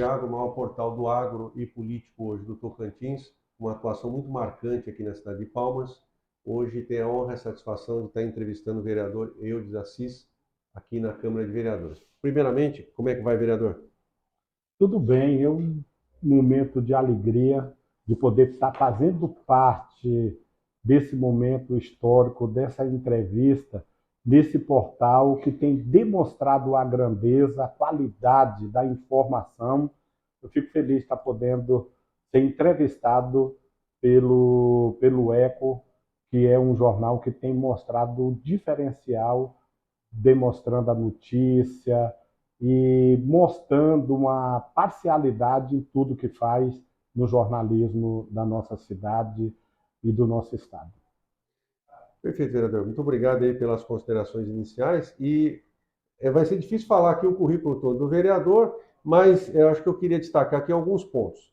de Agro, o maior portal do agro e político hoje do Tocantins, uma atuação muito marcante aqui na cidade de Palmas. Hoje tenho a honra e a satisfação de estar entrevistando o vereador Eudes Assis aqui na Câmara de Vereadores. Primeiramente, como é que vai, vereador? Tudo bem, é um momento de alegria de poder estar fazendo parte desse momento histórico, dessa entrevista, desse portal que tem demonstrado a grandeza, a qualidade da informação. Eu fico feliz de estar podendo ser entrevistado pelo Eco, que é um jornal que tem mostrado o diferencial, demonstrando a notícia e mostrando uma parcialidade em tudo que faz no jornalismo da nossa cidade e do nosso estado. Perfeito, vereador. Muito obrigado aí pelas considerações iniciais. Vai ser difícil falar aqui o currículo todo do vereador, mas eu acho que eu queria destacar aqui alguns pontos.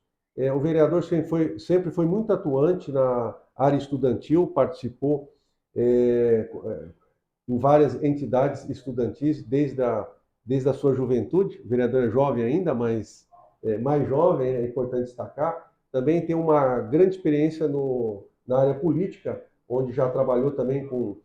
O vereador sempre foi muito atuante na área estudantil, participou é, em várias entidades estudantis desde a sua juventude. O vereador é jovem ainda, mas mais jovem, é importante destacar. Também tem uma grande experiência na área política, onde já trabalhou também com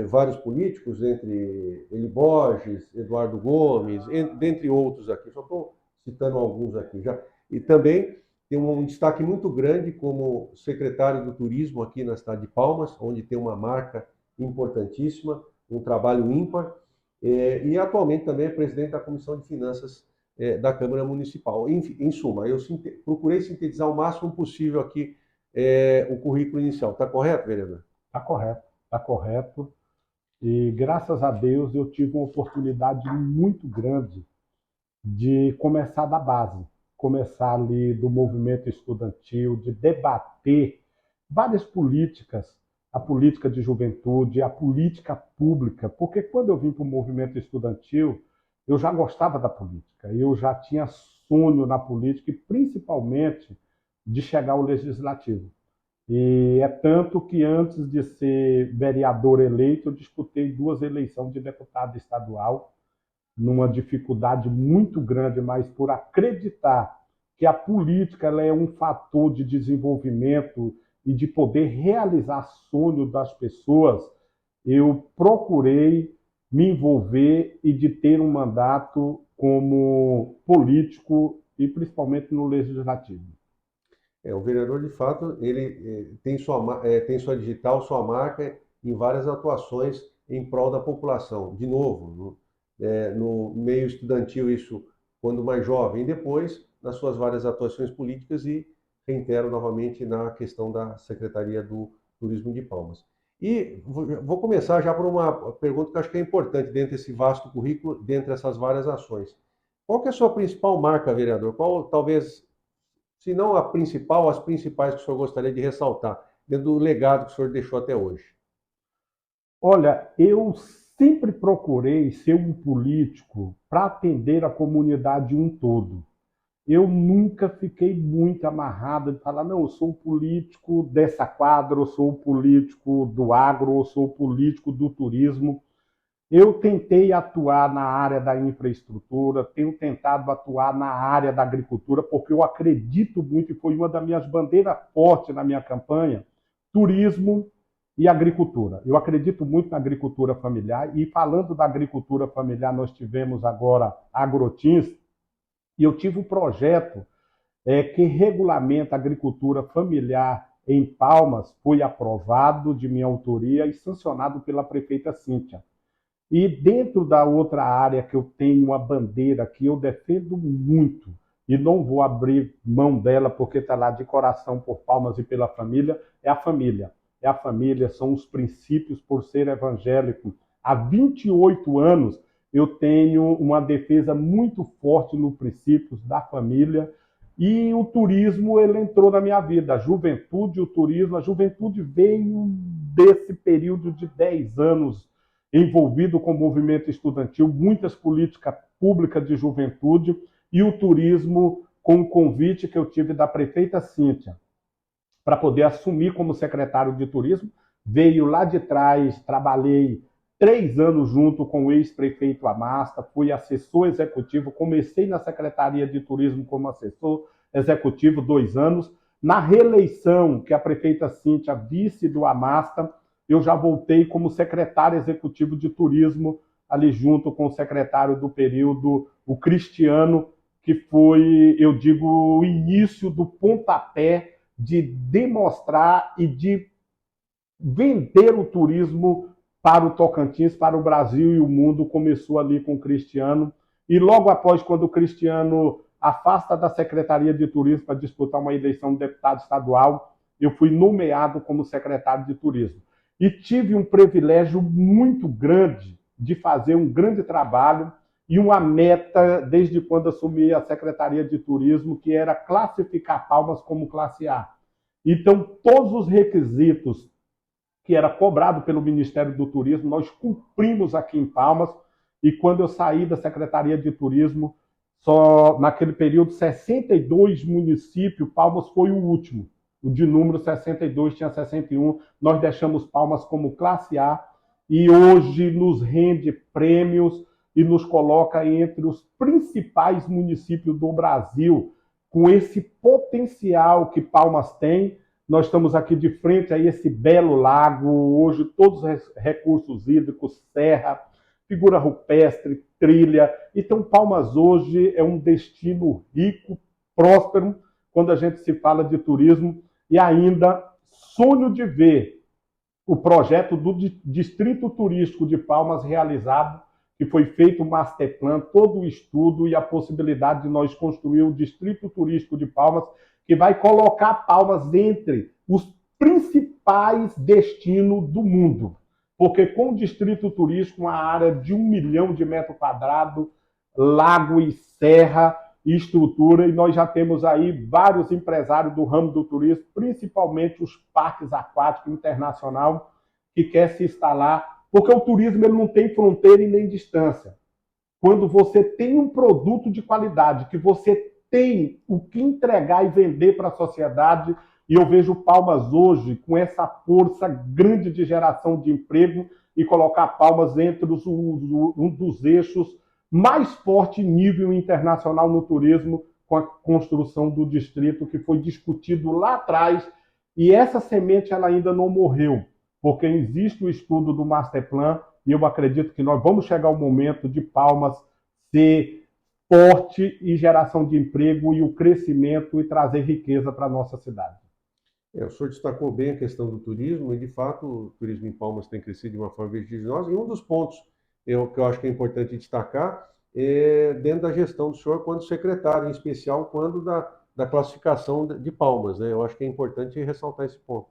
vários políticos, entre Eli Borges, Eduardo Gomes, dentre outros aqui. Só estou citando alguns aqui já. E também tem um destaque muito grande como secretário do Turismo aqui na cidade de Palmas, onde tem uma marca importantíssima, um trabalho ímpar, e atualmente também é presidente da Comissão de Finanças da Câmara Municipal. Em suma, eu procurei sintetizar o máximo possível aqui o currículo inicial. Está correto, vereador? Está correto, está correto. E graças a Deus eu tive uma oportunidade muito grande de começar da base, começar ali do movimento estudantil, de debater várias políticas, a política de juventude, a política pública, porque quando eu vim para o movimento estudantil, eu já gostava da política, eu já tinha sonho na política e principalmente de chegar ao legislativo. E é tanto que antes de ser vereador eleito, eu disputei 2 eleições de deputado estadual, numa dificuldade muito grande, mas por acreditar que a política ela é um fator de desenvolvimento e de poder realizar sonhos das pessoas, eu procurei me envolver e de ter um mandato como político e principalmente no legislativo. O vereador, de fato, ele tem sua digital, sua marca em várias atuações em prol da população. De novo, no meio estudantil, isso quando mais jovem, e depois nas suas várias atuações políticas e reitero novamente na questão da Secretaria do Turismo de Palmas. E vou começar já por uma pergunta que eu acho que é importante dentro desse vasto currículo, dentre essas várias ações. Qual que é a sua principal marca, vereador? Qual talvez, se não a principal, as principais que o senhor gostaria de ressaltar, dentro do legado que o senhor deixou até hoje? Olha, eu sempre procurei ser um político para atender a comunidade um todo. Eu nunca fiquei muito amarrado de falar, não, eu sou o político dessa quadra, eu sou o político do agro, eu sou o político do turismo. Eu tentei atuar na área da infraestrutura, tenho tentado atuar na área da agricultura, porque eu acredito muito, e foi uma das minhas bandeiras fortes na minha campanha, turismo e agricultura. Eu acredito muito na agricultura familiar, e falando da agricultura familiar, nós tivemos agora a Agrotins, e eu tive um projeto que regulamenta a agricultura familiar em Palmas, foi aprovado de minha autoria e sancionado pela prefeita Cíntia. E dentro da outra área que eu tenho uma bandeira que eu defendo muito, e não vou abrir mão dela porque está lá de coração por Palmas e pela família, é a família. É a família, são os princípios. Por ser evangélico há 28 anos, eu tenho uma defesa muito forte nos princípios da família, e o turismo ele entrou na minha vida, a juventude, o turismo, a juventude veio desse período de 10 anos envolvido com o movimento estudantil, muitas políticas públicas de juventude, e o turismo com o convite que eu tive da prefeita Cíntia para poder assumir como secretário de turismo. Veio lá de trás, trabalhei 3 anos junto com o ex-prefeito Amasta, fui assessor executivo, comecei na Secretaria de Turismo como assessor executivo 2 anos. Na reeleição, que a prefeita Cíntia, vice do Amasta, eu já voltei como secretário executivo de turismo, ali junto com o secretário do período, o Cristiano, que foi, eu digo, o início do pontapé de demonstrar e de vender o turismo para o Tocantins, para o Brasil e o mundo. Começou ali com o Cristiano. E logo após, quando o Cristiano afasta da Secretaria de Turismo para disputar uma eleição de deputado estadual, eu fui nomeado como secretário de Turismo. E tive um privilégio muito grande de fazer um grande trabalho e uma meta, desde quando assumi a Secretaria de Turismo, que era classificar Palmas como classe A. Então, todos os requisitos que era cobrado pelo Ministério do Turismo, nós cumprimos aqui em Palmas, e quando eu saí da Secretaria de Turismo, só naquele período 62 municípios, Palmas foi o último. O de número 62 tinha 61, nós deixamos Palmas como classe A, e hoje nos rende prêmios e nos coloca entre os principais municípios do Brasil, com esse potencial que Palmas tem. Nós estamos aqui de frente a esse belo lago, hoje todos os recursos hídricos, serra, figura rupestre, trilha. Então, Palmas hoje é um destino rico, próspero, quando a gente se fala de turismo, e ainda sonho de ver o projeto do Distrito Turístico de Palmas realizado, que foi feito o masterplan, todo o estudo e a possibilidade de nós construir o Distrito Turístico de Palmas, que vai colocar Palmas entre os principais destinos do mundo. Porque com o Distrito Turístico, uma área de 1 milhão de metros quadrados, lago e serra e estrutura, e nós já temos aí vários empresários do ramo do turismo, principalmente os parques aquáticos internacional, que quer se instalar, porque o turismo ele não tem fronteira e nem distância. Quando você tem um produto de qualidade, que você tem o que entregar e vender para a sociedade, e eu vejo Palmas hoje com essa força grande de geração de emprego e colocar Palmas entre um dos eixos mais forte nível internacional no turismo, com a construção do distrito, que foi discutido lá atrás, e essa semente ela ainda não morreu, porque existe o estudo do Masterplan, e eu acredito que nós vamos chegar ao momento de Palmas ser forte e geração de emprego e o crescimento e trazer riqueza para a nossa cidade. O senhor destacou bem a questão do turismo, e de fato o turismo em Palmas tem crescido de uma forma vertiginosa, e um dos pontos que eu acho que é importante destacar é dentro da gestão do senhor quando secretário, em especial quando da classificação de Palmas, né? Eu acho que é importante ressaltar esse ponto.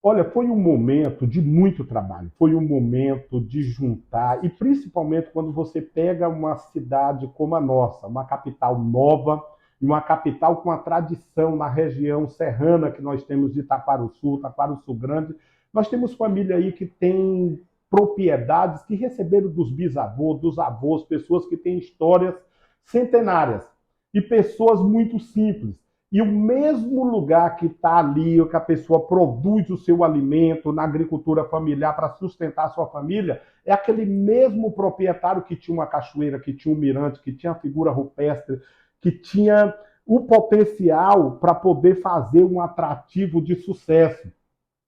Olha, foi um momento de muito trabalho, foi um momento de juntar, e principalmente quando você pega uma cidade como a nossa, uma capital nova, uma capital com a tradição na região serrana que nós temos de Taquarussu, Taquarussu Grande. Nós temos família aí que tem propriedades que receberam dos bisavôs, dos avós, pessoas que têm histórias centenárias e pessoas muito simples. E o mesmo lugar que está ali, que a pessoa produz o seu alimento na agricultura familiar para sustentar a sua família, é aquele mesmo proprietário que tinha uma cachoeira, que tinha um mirante, que tinha a figura rupestre, que tinha o potencial para poder fazer um atrativo de sucesso.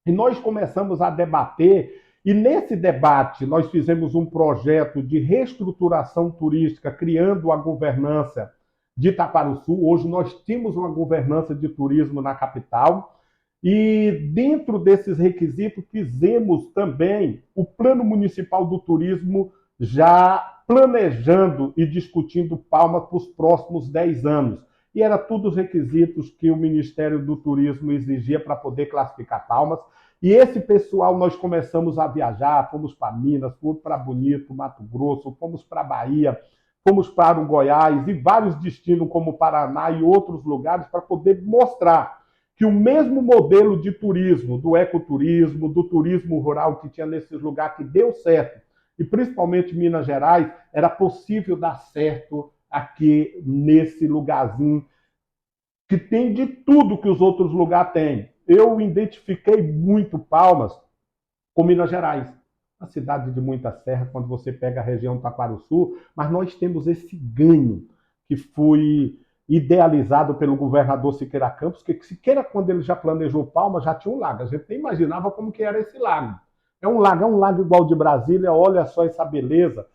E nós começamos a debater, e nesse debate nós fizemos um projeto de reestruturação turística, criando a governança de Taquarussu. Hoje nós temos uma governança de turismo na capital, e dentro desses requisitos fizemos também o Plano Municipal do Turismo, já planejando e discutindo Palmas para os próximos 10 anos. E era tudo os requisitos que o Ministério do Turismo exigia para poder classificar Palmas. E esse pessoal, nós começamos a viajar, fomos para Minas, fomos para Bonito, Mato Grosso, fomos para Bahia, fomos para o Goiás e vários destinos como Paraná e outros lugares para poder mostrar que o mesmo modelo de turismo, do ecoturismo, do turismo rural que tinha nesses lugares que deu certo, e principalmente Minas Gerais, era possível dar certo aqui nesse lugarzinho que tem de tudo que os outros lugares têm. Eu identifiquei muito Palmas com Minas Gerais. uma cidade de muita serra, quando você pega a região Taquarussu, mas nós temos esse ganho que foi idealizado pelo governador Siqueira Campos, que Siqueira, quando ele já planejou Palmas, já tinha um lago. A gente nem imaginava como que era esse lago. É um lago igual de Brasília, olha só essa beleza.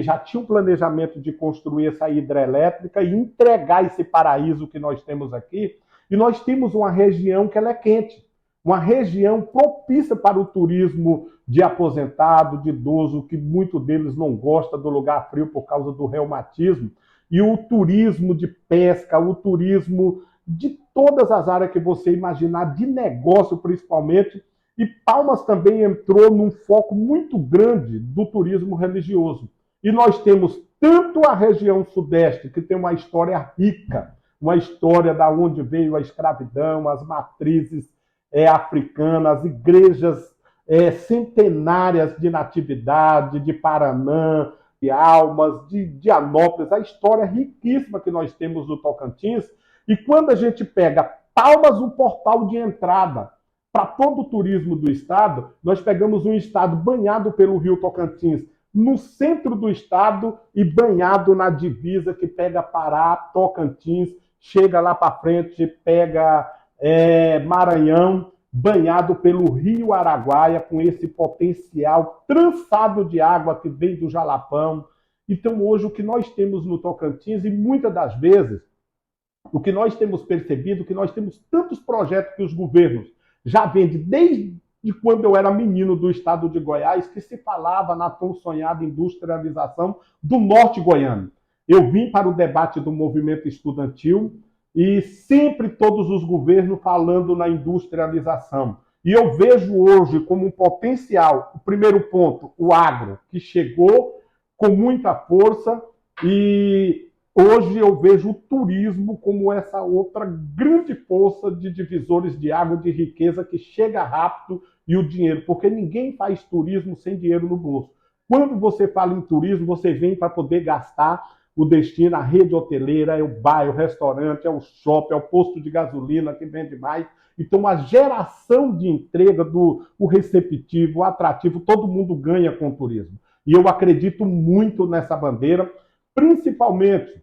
Já tinha um planejamento de construir essa hidrelétrica e entregar esse paraíso que nós temos aqui. E nós temos uma região que ela é quente, uma região propícia para o turismo de aposentado, de idoso, que muito deles não gosta do lugar frio por causa do reumatismo, e o turismo de pesca, o turismo de todas as áreas que você imaginar, de negócio principalmente, e Palmas também entrou num foco muito grande do turismo religioso. E nós temos tanto a região sudeste, que tem uma história rica, uma história da onde veio a escravidão, as matrizes africanas, as igrejas centenárias de Natividade, de Paranã, de Almas, de Dianópolis, a história riquíssima que nós temos no Tocantins. E quando a gente pega Palmas, o portal de entrada para todo o turismo do estado, nós pegamos um estado banhado pelo rio Tocantins, no centro do estado e banhado na divisa que pega Pará, Tocantins, chega lá para frente, pega Maranhão, banhado pelo rio Araguaia, com esse potencial trançado de água que vem do Jalapão. Então, hoje, o que nós temos no Tocantins, e muitas das vezes, o que nós temos percebido, que nós temos tantos projetos que os governos já vendem desde quando eu era menino do estado de Goiás, que se falava na tão sonhada industrialização do norte goiano. Eu vim para o debate do movimento estudantil e sempre todos os governos falando na industrialização. E eu vejo hoje como um potencial, o primeiro ponto, o agro, que chegou com muita força, e hoje eu vejo o turismo como essa outra grande força de divisores de água, de riqueza, que chega rápido, e o dinheiro, porque ninguém faz turismo sem dinheiro no bolso. Quando você fala em turismo, você vem para poder gastar o destino, a rede hoteleira, é o bar, é o restaurante, é o shopping, é o posto de gasolina que vende mais. Então, a geração de entrega o receptivo, o atrativo, todo mundo ganha com o turismo. E eu acredito muito nessa bandeira, principalmente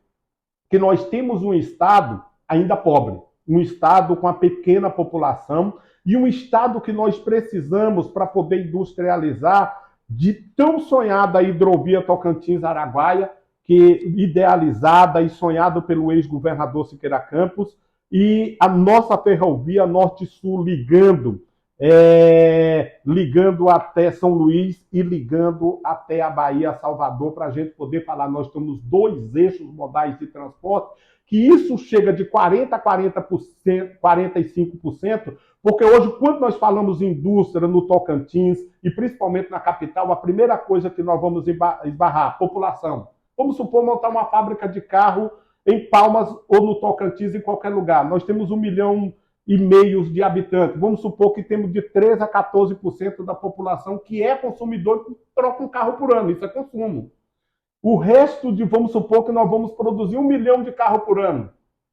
que nós temos um estado ainda pobre, um estado com a pequena população e um estado que nós precisamos para poder industrializar de tão sonhada hidrovia Tocantins-Araguaia, que idealizada e sonhada pelo ex-governador Siqueira Campos, e a nossa ferrovia Norte-Sul ligando até São Luís e ligando até a Bahia, Salvador, para a gente poder falar, nós temos 2 eixos modais de transporte, que isso chega de 40% a 40%, 45%, porque hoje, quando nós falamos em indústria no Tocantins, e principalmente na capital, a primeira coisa que nós vamos esbarrar, população. Vamos supor montar uma fábrica de carro em Palmas ou no Tocantins, em qualquer lugar. Nós temos 1,5 milhão de habitantes. Vamos supor que temos de 13% a 14% da população que é consumidor e troca um carro por ano. Isso é consumo. O resto vamos supor que nós vamos produzir 1 milhão de carros por ano.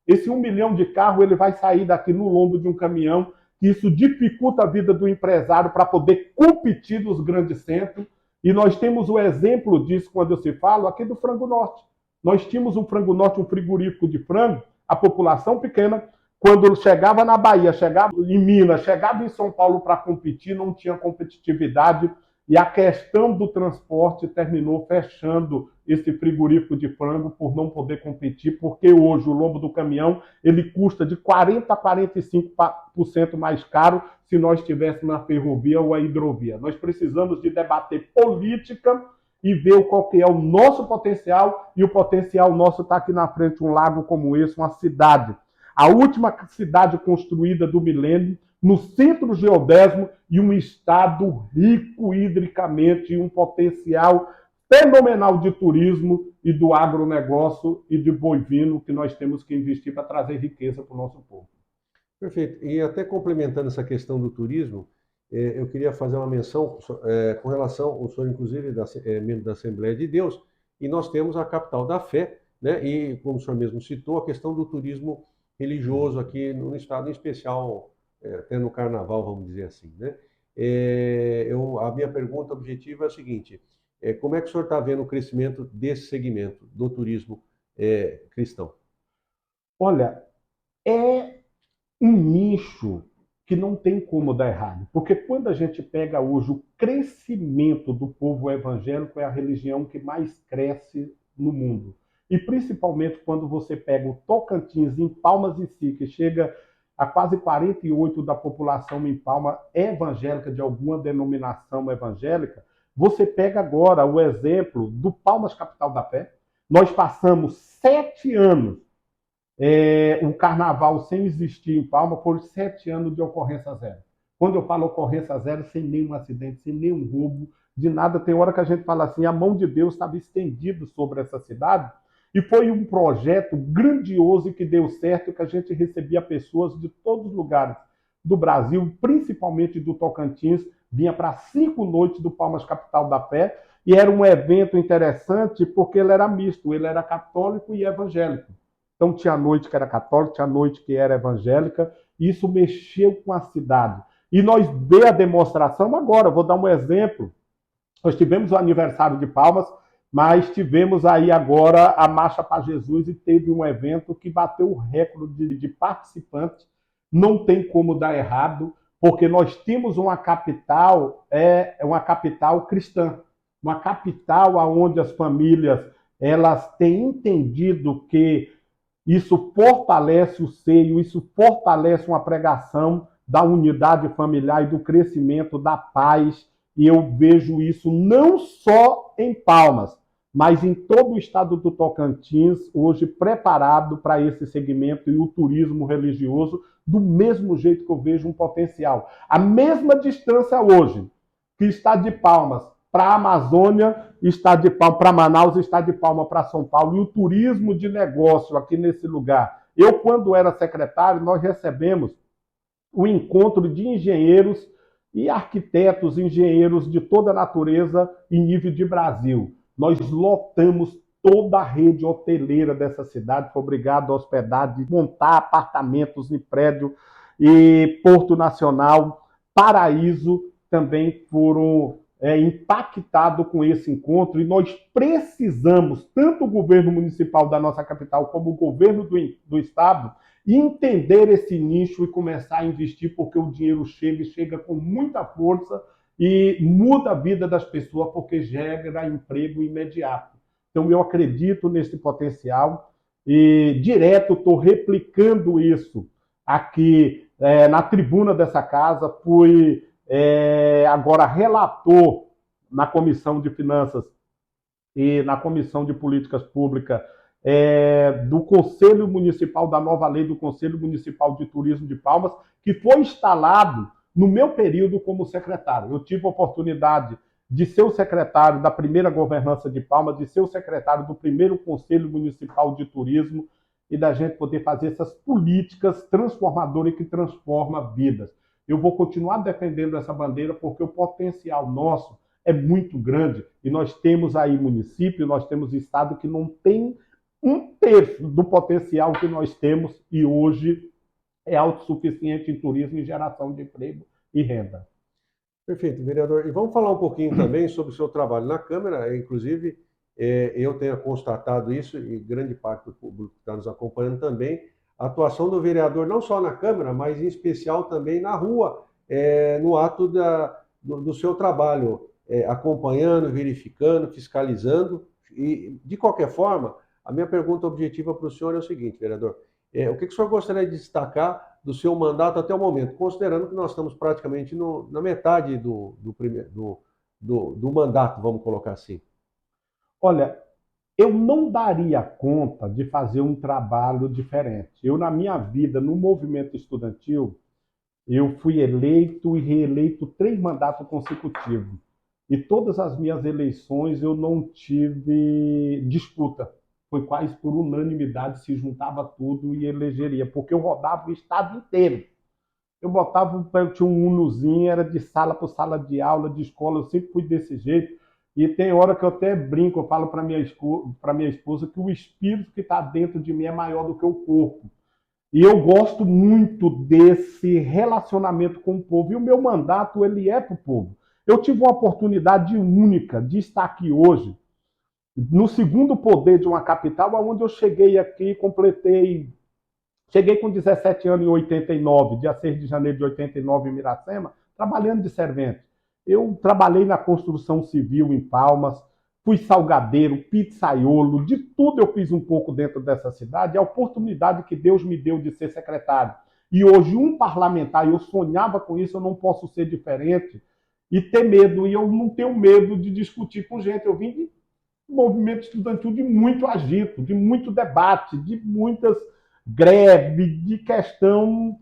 Esse 1 milhão de carros ele vai sair daqui no lombo de um caminhão, que isso dificulta a vida do empresário para poder competir nos grandes centros. E nós temos o exemplo disso quando eu se falo aqui do Frango Norte. Nós tínhamos um Frango Norte, um frigorífico de frango, a população pequena, quando chegava na Bahia, chegava em Minas, chegava em São Paulo para competir, não tinha competitividade, e a questão do transporte terminou fechando esse frigorífico de frango por não poder competir, porque hoje o lombo do caminhão ele custa de 40% a 45% mais caro se nós estivéssemos na ferrovia ou a hidrovia. Nós precisamos de debater política e ver qual que é o nosso potencial, e o potencial nosso está aqui na frente, um lago como esse, uma cidade. A última cidade construída do milênio, no centro geodésimo, e um estado rico hidricamente, e um potencial fenomenal de turismo e do agronegócio e de bovino que nós temos que investir para trazer riqueza para o nosso povo. Perfeito. E até complementando essa questão do turismo, eu queria fazer uma menção com relação, o senhor inclusive membro da Assembleia de Deus, e nós temos a capital da fé, né? E como o senhor mesmo citou, a questão do turismo religioso aqui no estado, em especial até no carnaval, vamos dizer assim, né? a minha pergunta objetiva é a seguinte: como é que o senhor está vendo o crescimento desse segmento do turismo cristão? Olha, é um nicho que não tem como dar errado. Porque quando a gente pega hoje o crescimento do povo evangélico, é a religião que mais cresce no mundo. E principalmente quando você pega o Tocantins, em Palmas em si, que chega a quase 48% da população em Palma é evangélica, de alguma denominação evangélica, você pega agora o exemplo do Palmas Capital da Fé. Nós passamos 7 anos um carnaval sem existir em Palma por 7 anos de ocorrência zero. Quando eu falo ocorrência zero, sem nenhum acidente, sem nenhum roubo, de nada. Tem hora que a gente fala assim, a mão de Deus estava estendida sobre essa cidade, e foi um projeto grandioso e que deu certo, que a gente recebia pessoas de todos os lugares do Brasil, principalmente do Tocantins, vinha para 5 noites do Palmas Capital da Fé, e era um evento interessante porque ele era misto, ele era católico e evangélico. Então tinha noite que era católica, tinha noite que era evangélica, e isso mexeu com a cidade. E nós vemos a demonstração agora, vou dar um exemplo. Nós tivemos o aniversário de Palmas, mas tivemos aí agora a Marcha para Jesus e teve um evento que bateu o recorde de participantes. Não tem como dar errado, porque nós temos uma capital, uma capital cristã, uma capital onde as famílias elas têm entendido que isso fortalece o seio, isso fortalece uma pregação da unidade familiar e do crescimento da paz. E eu vejo isso não só em Palmas, mas em todo o estado do Tocantins, hoje preparado para esse segmento e o turismo religioso, do mesmo jeito que eu vejo um potencial. A mesma distância hoje que está de Palmas para a Amazônia, está de Palma para Manaus, está de Palma para São Paulo, e o turismo de negócio aqui nesse lugar. Eu, quando era secretário, nós recebemos o encontro de engenheiros e arquitetos, engenheiros de toda a natureza em nível de Brasil. Nós lotamos toda a rede hoteleira dessa cidade, foi obrigado a hospedar, de montar apartamentos em prédio, e Porto Nacional, Paraíso também foram impactados com esse encontro, e nós precisamos, tanto o governo municipal da nossa capital como o governo do estado, entender esse nicho e começar a investir, porque o dinheiro chega e chega com muita força e muda a vida das pessoas, porque gera emprego imediato. Então eu acredito nesse potencial e direto estou replicando isso aqui na tribuna dessa casa. Fui agora relator na Comissão de Finanças e na Comissão de Políticas Públicas do Conselho Municipal, da nova lei do Conselho Municipal de Turismo de Palmas, que foi instalado no meu período como secretário. Eu tive a oportunidade de ser o secretário da primeira governança de Palmas, de ser o secretário do primeiro Conselho Municipal de Turismo, e da gente poder fazer essas políticas transformadoras que transformam vidas. Eu vou continuar defendendo essa bandeira porque o potencial nosso é muito grande, e nós temos aí município, nós temos estado que não tem 1/3 do potencial que nós temos, e hoje é autossuficiente em turismo e geração de emprego e renda. Perfeito, vereador. E vamos falar um pouquinho também sobre o seu trabalho na Câmara. Inclusive, eu tenho constatado isso, e grande parte do público que está nos acompanhando também, a atuação do vereador não só na Câmara, mas em especial também na rua, no ato do seu trabalho, acompanhando, verificando, fiscalizando. E, de qualquer forma, a minha pergunta objetiva para o senhor é o seguinte, vereador: o que o senhor gostaria de destacar do seu mandato até o momento, considerando que nós estamos praticamente na metade do mandato, vamos colocar assim? Olha, eu não daria conta de fazer um trabalho diferente. Eu, na minha vida, no movimento estudantil, eu fui eleito e reeleito 3 mandatos consecutivos. E todas as minhas eleições eu não tive disputa. Foi quase por unanimidade, se juntava tudo e elegeria, porque eu rodava o estado inteiro. Eu tinha um unozinho, era de sala para sala de aula, de escola, eu sempre fui desse jeito. E tem hora que eu até brinco, eu falo para minha esposa que o espírito que está dentro de mim é maior do que o corpo. E eu gosto muito desse relacionamento com o povo. E o meu mandato, ele é para o povo. Eu tive uma oportunidade única de estar aqui hoje, no segundo poder de uma capital, onde eu cheguei aqui, cheguei com 17 anos em 89, dia 6 de janeiro de 89 em Miracema, trabalhando de servente. Eu trabalhei na construção civil em Palmas, fui salgadeiro, pizzaiolo, de tudo eu fiz um pouco dentro dessa cidade. A oportunidade que Deus me deu de ser secretário. E hoje um parlamentar, eu sonhava com isso, eu não posso ser diferente e ter medo. E eu não tenho medo de discutir com gente. Eu vim de movimento estudantil de muito agito, de muito debate, de muitas greves, de questão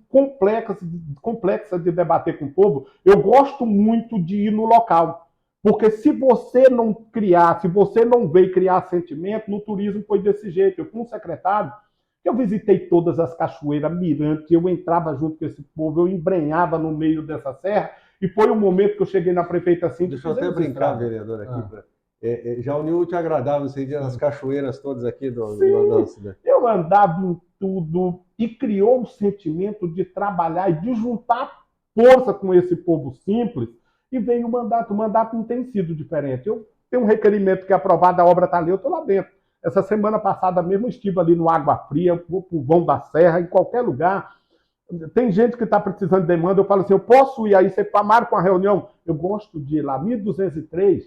complexa de debater com o povo. Eu gosto muito de ir no local, porque se você não criar, se você não veio criar sentimento, no turismo foi desse jeito. Eu fui um secretário, eu visitei todas as cachoeiras, mirantes, eu entrava junto com esse povo, eu embrenhava no meio dessa serra, e foi um momento que eu cheguei na prefeita assim... Deixa eu até brincar, vereador, aqui. Já uniu o útil agradável, você ia nas cachoeiras todas aqui da cidade. Eu andava em tudo e criou um sentimento de trabalhar e de juntar força com esse povo simples, e veio o mandato. O mandato não tem sido diferente. Eu tenho um requerimento que é aprovado, a obra está ali, eu estou lá dentro. Essa semana passada mesmo estive ali no Água Fria, vou para o Vão da Serra, em qualquer lugar. Tem gente que está precisando de demanda, eu falo assim, eu posso ir aí, você marca uma reunião? Eu gosto de ir lá, 1203,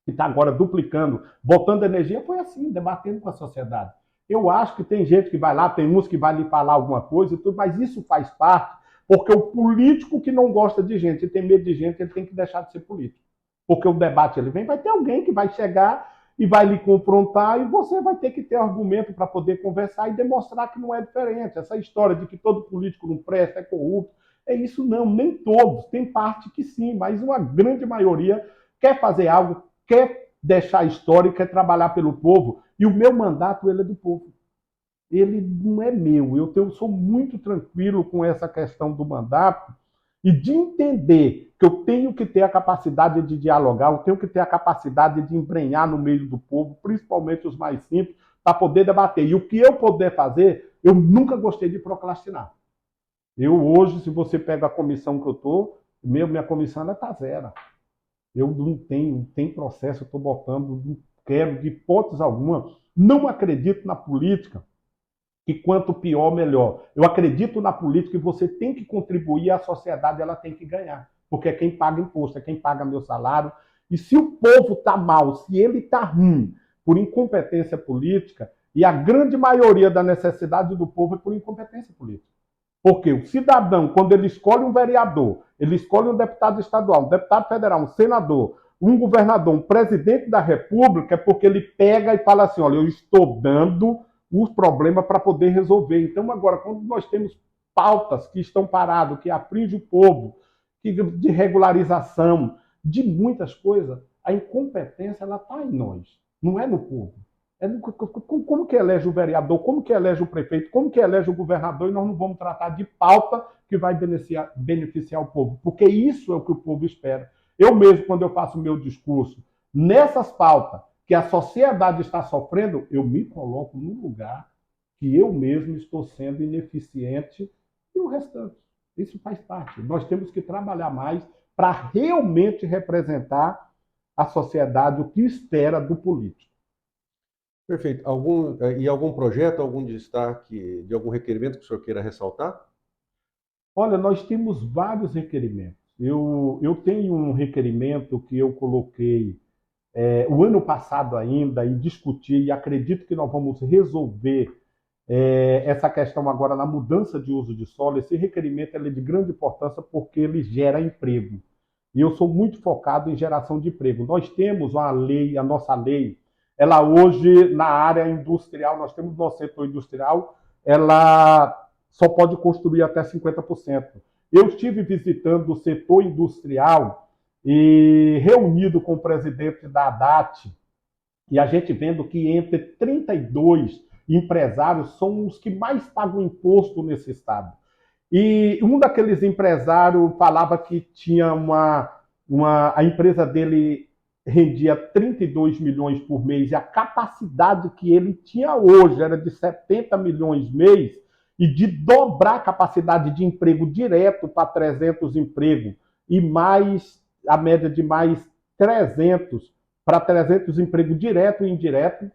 que está agora duplicando, botando energia, foi assim, debatendo com a sociedade. Eu acho que tem gente que vai lá, tem uns que vai lhe falar alguma coisa e tudo, mas isso faz parte, porque o político que não gosta de gente e tem medo de gente, ele tem que deixar de ser político. Porque o debate ele vem, vai ter alguém que vai chegar e vai lhe confrontar, e você vai ter que ter argumento para poder conversar e demonstrar que não é diferente. Essa história de que todo político não presta, é corrupto, é isso não, nem todos. Tem parte que sim, mas uma grande maioria quer fazer algo, quer deixar a história e quer trabalhar pelo povo. E o meu mandato, ele é do povo. Ele não é meu. Eu sou muito tranquilo com essa questão do mandato e de entender que eu tenho que ter a capacidade de dialogar, eu tenho que ter a capacidade de embrenhar no meio do povo, principalmente os mais simples, para poder debater. E o que eu puder fazer, eu nunca gostei de procrastinar. Eu hoje, se você pega a comissão que eu estou, minha comissão está zero. Eu não tenho, tem processo, eu estou botando, não quero de hipótese alguma, não acredito na política, que quanto pior, melhor. Eu acredito na política e você tem que contribuir, a sociedade ela tem que ganhar, porque é quem paga imposto, é quem paga meu salário, e se o povo está mal, se ele está ruim, por incompetência política, e a grande maioria da necessidade do povo é por incompetência política. Porque o cidadão, quando ele escolhe um vereador, ele escolhe um deputado estadual, um deputado federal, um senador, um governador, um presidente da república, é porque ele pega e fala assim, olha, eu estou dando os problemas para poder resolver. Então, agora, quando nós temos pautas que estão paradas, que afligem o povo, de regularização, de muitas coisas, a incompetência ela está em nós, não é no povo. Como que elege o vereador, como que elege o prefeito, como que elege o governador, e nós não vamos tratar de pauta que vai beneficiar o povo, porque isso é o que o povo espera. Eu mesmo, quando eu faço o meu discurso, nessas pautas que a sociedade está sofrendo, eu me coloco no lugar que eu mesmo estou sendo ineficiente e o restante. Isso faz parte. Nós temos que trabalhar mais para realmente representar a sociedade, o que espera do político. Perfeito. Algum projeto, algum destaque de algum requerimento que o senhor queira ressaltar? Olha, nós temos vários requerimentos. Eu tenho um requerimento que eu coloquei o ano passado ainda e discuti, e acredito que nós vamos resolver essa questão agora na mudança de uso de solo. Esse requerimento é de grande importância porque ele gera emprego. E eu sou muito focado em geração de emprego. Nós temos uma lei, a nossa lei, ela hoje, na área industrial, nós temos no setor industrial, ela só pode construir até 50%. Eu estive visitando o setor industrial e reunido com o presidente da ADAT, e a gente vendo que entre 32 empresários são os que mais pagam imposto nesse estado. E um daqueles empresários falava que tinha a empresa dele rendia 32 milhões por mês, e a capacidade que ele tinha hoje era de 70 milhões mês, e de dobrar a capacidade de emprego direto para 300 empregos, e mais a média de mais 300 para 300 empregos direto e indireto,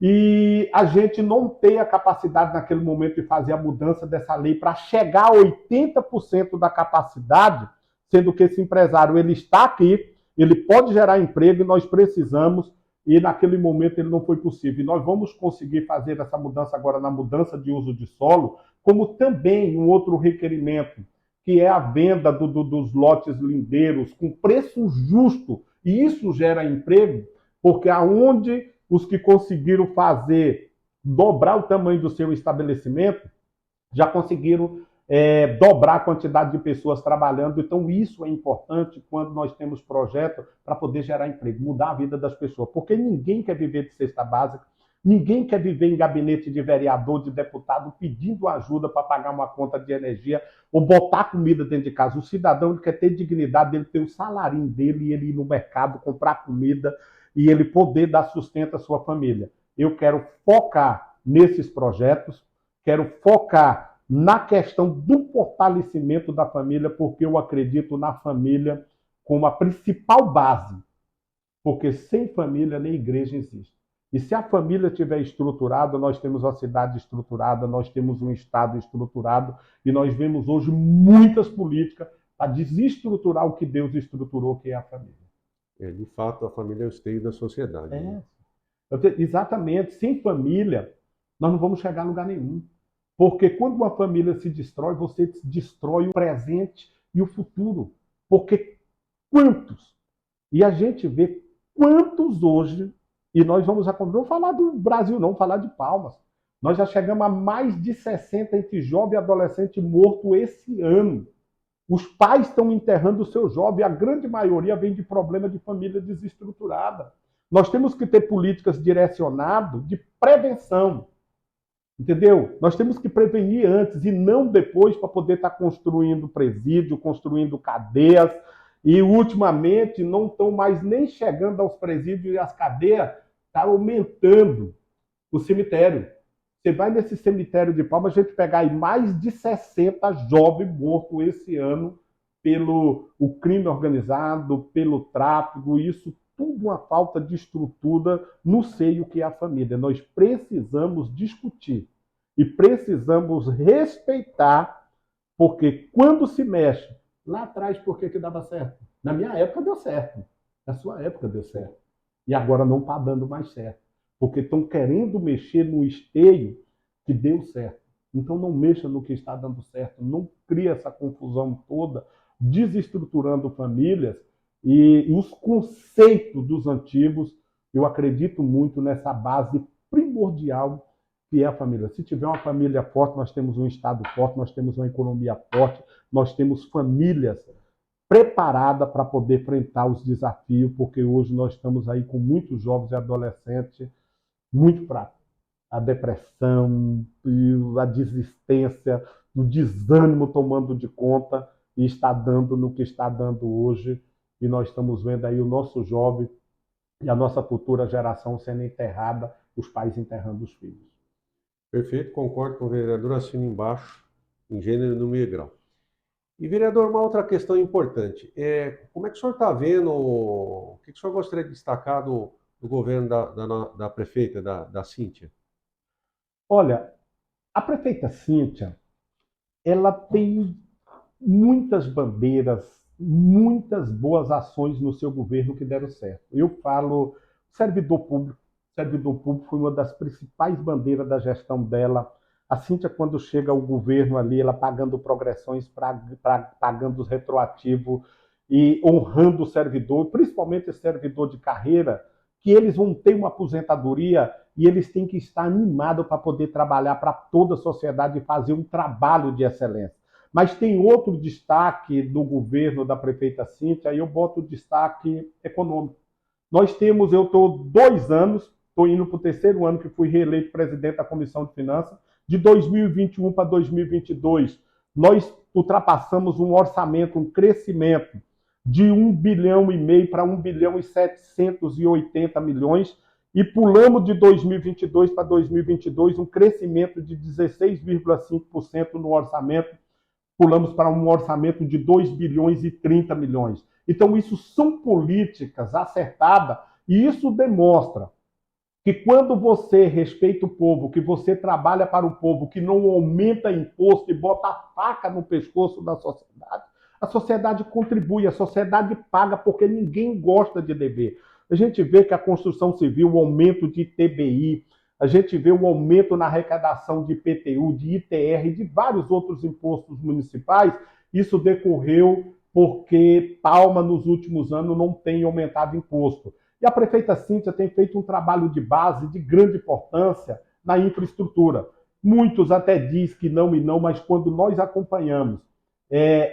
e a gente não tem a capacidade naquele momento de fazer a mudança dessa lei para chegar a 80% da capacidade, sendo que esse empresário ele está aqui, ele pode gerar emprego e nós precisamos, e naquele momento ele não foi possível. E nós vamos conseguir fazer essa mudança agora na mudança de uso de solo, como também um outro requerimento, que é a venda dos lotes lindeiros com preço justo, e isso gera emprego, porque aonde os que conseguiram fazer, dobrar o tamanho do seu estabelecimento, já conseguiram dobrar a quantidade de pessoas trabalhando. Então, isso é importante quando nós temos projeto para poder gerar emprego, mudar a vida das pessoas. Porque ninguém quer viver de cesta básica, ninguém quer viver em gabinete de vereador, de deputado, pedindo ajuda para pagar uma conta de energia ou botar comida dentro de casa. O cidadão quer ter dignidade, ele ter o salarinho dele e ele ir no mercado comprar comida e ele poder dar sustento à sua família. Eu quero focar nesses projetos, quero focar na questão do fortalecimento da família, porque eu acredito na família como a principal base, porque sem família nem igreja existe. E se a família estiver estruturada, nós temos a cidade estruturada, nós temos um Estado estruturado, e nós vemos hoje muitas políticas para desestruturar o que Deus estruturou, que é a família. De fato, a família é o esteio da sociedade. Né? Exatamente. Sem família, nós não vamos chegar a lugar nenhum. Porque quando uma família se destrói, você destrói o presente e o futuro. Porque quantos? E a gente vê quantos hoje, e nós vamos falar do Brasil, não falar de Palmas. Nós já chegamos a mais de 60 entre jovem e adolescente morto esse ano. Os pais estão enterrando o seu jovem, a grande maioria vem de problema de família desestruturada. Nós temos que ter políticas direcionadas de prevenção, entendeu? Nós temos que prevenir antes e não depois para poder estar construindo presídio, construindo cadeias, e ultimamente não estão mais nem chegando aos presídios e às cadeias, está aumentando o cemitério. Você vai nesse cemitério de Palmas, a gente pegar aí mais de 60 jovens mortos esse ano pelo o crime organizado, pelo tráfico, isso tudo uma falta de estrutura no seio que é a família. Nós precisamos discutir e precisamos respeitar, porque quando se mexe, lá atrás por que dava certo? Na minha época deu certo, na sua época deu certo. E agora não está dando mais certo. Porque estão querendo mexer no esteio que deu certo. Então não mexa no que está dando certo, não cria essa confusão toda, desestruturando famílias e os conceitos dos antigos. Eu acredito muito nessa base primordial que é a família. Se tiver uma família forte, nós temos um Estado forte, nós temos uma economia forte, nós temos famílias preparada para poder enfrentar os desafios, porque hoje nós estamos aí com muitos jovens e adolescentes muito fracos. A depressão, a desistência, o desânimo tomando de conta e está dando no que está dando hoje. E nós estamos vendo aí o nosso jovem e a nossa futura geração sendo enterrada, os pais enterrando os filhos. Perfeito, concordo com o vereador, assino embaixo, em gênero e número e grau. E, vereador, uma outra questão importante. Como é que o senhor está vendo, o que o senhor gostaria de destacar do governo da prefeita, da Cíntia? Olha, a prefeita Cíntia, ela tem muitas bandeiras, muitas boas ações no seu governo que deram certo. Eu falo servidor público. Servidor público foi uma das principais bandeiras da gestão dela. A Cíntia, quando chega ao governo ali, ela pagando progressões, pagando os retroativos e honrando o servidor, principalmente esse servidor de carreira, que eles vão ter uma aposentadoria e eles têm que estar animados para poder trabalhar para toda a sociedade e fazer um trabalho de excelência. Mas tem outro destaque do governo da prefeita Cíntia, aí eu boto o destaque econômico. Nós temos, eu estou 2 anos, estou indo para o 3º ano que fui reeleito presidente da Comissão de Finanças, de 2021 para 2022, nós ultrapassamos um orçamento, um crescimento de 1,5 bilhão para 1,78 bilhão e pulamos de 2022 para 2022 um crescimento de 16,5% no orçamento, pulamos para um orçamento de 2,30 bilhões. Então, isso são políticas acertadas e isso demonstra que quando você respeita o povo, que você trabalha para o povo, que não aumenta imposto e bota a faca no pescoço da sociedade, a sociedade contribui, a sociedade paga, porque ninguém gosta de dever. A gente vê que a construção civil, o aumento de ITBI, a gente vê o aumento na arrecadação de IPTU, de ITR e de vários outros impostos municipais. Isso decorreu porque Palma, nos últimos anos, não tem aumentado imposto. E a prefeita Cíntia tem feito um trabalho de base de grande importância na infraestrutura. Muitos até dizem que não e não, mas quando nós acompanhamos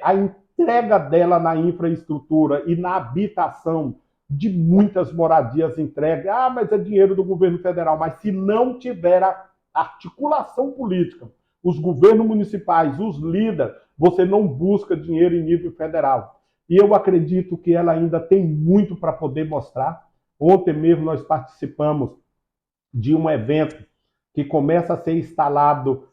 a entrega dela na infraestrutura e na habitação de muitas moradias entregues, mas é dinheiro do governo federal. Mas se não tiver a articulação política, os governos municipais, os líderes, você não busca dinheiro em nível federal. E eu acredito que ela ainda tem muito para poder mostrar. Ontem mesmo nós participamos de um evento que começa a ser instalado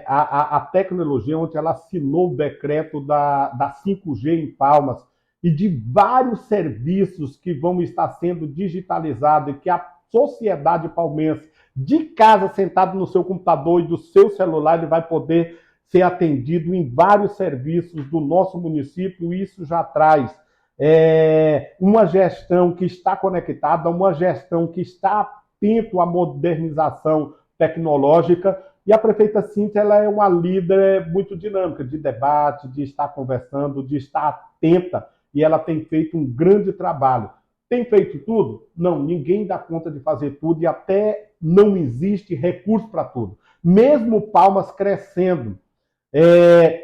a tecnologia, onde ela assinou o decreto da 5G em Palmas e de vários serviços que vão estar sendo digitalizados e que a sociedade palmense, de casa, sentado no seu computador e do seu celular, ele vai poder ser atendido em vários serviços do nosso município. Isso já traz uma gestão que está conectada, uma gestão que está atento à modernização tecnológica, e a prefeita Cíntia ela é uma líder muito dinâmica, de debate, de estar conversando, de estar atenta, e ela tem feito um grande trabalho. Tem feito tudo? Não, ninguém dá conta de fazer tudo e até não existe recurso para tudo. Mesmo Palmas crescendo,